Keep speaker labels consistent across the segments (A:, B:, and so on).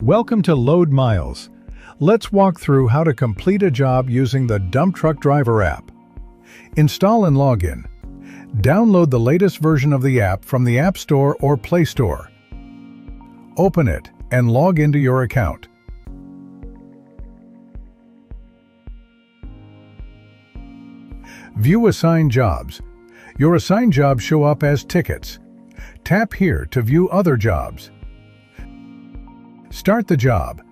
A: Welcome to LoadMiles. Let's walk through how to complete a job using the Dump Truck Driver app. Install and log in. Download the latest version of the app from the App Store or Play Store. Open it and log into your account. View assigned jobs. Your assigned jobs show up as tickets. Tap here to view other jobs. Start the job.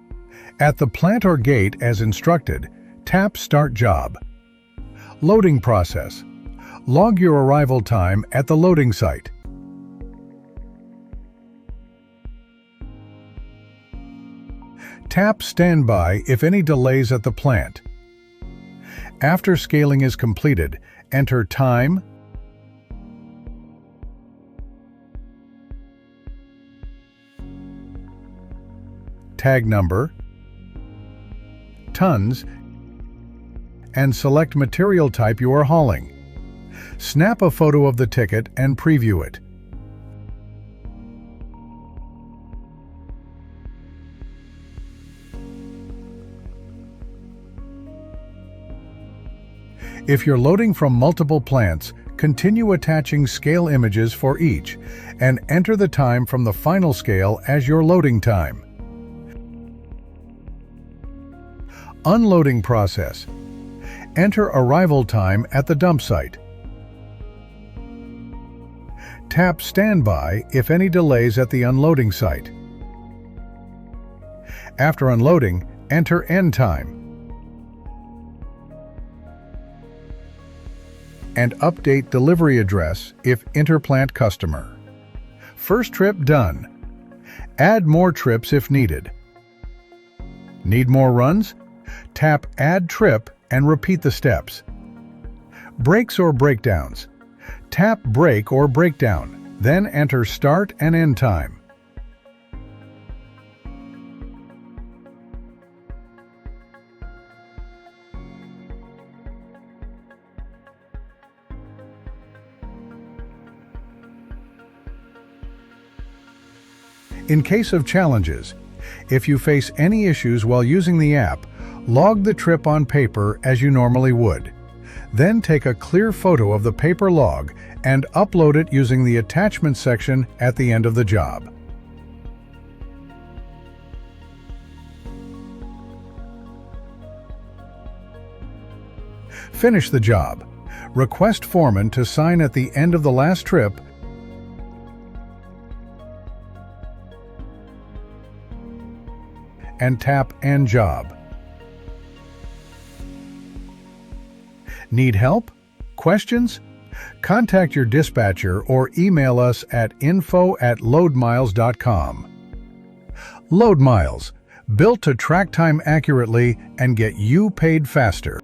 A: At the plant or gate as instructed, tap Start Job. Loading process. Log your arrival time at the loading site. Tap Standby if any delays at the plant. After scaling is completed, enter time, tag number, tons, and select material type you are hauling. Snap a photo of the ticket and preview it. If you're loading from multiple plants, continue attaching scale images for each and enter the time from the final scale as your loading time. Unloading process. Enter arrival time at the dump site. Tap Standby if any delays at the unloading site. After unloading, enter end time. And update delivery address if interplant customer. First trip done. Add more trips if needed. Need more runs? Tap Add Trip and repeat the steps. Breaks or breakdowns. Tap Break or Breakdown, then enter start and end time. In case of challenges, if you face any issues while using the app, log the trip on paper as you normally would. Then take a clear photo of the paper log and upload it using the attachment section at the end of the job. Finish the job. Request foreman to sign at the end of the last trip and tap End Job. Need help? Questions? Contact your dispatcher or email us at info@loadmiles.com. LoadMiles, built to track time accurately and get you paid faster.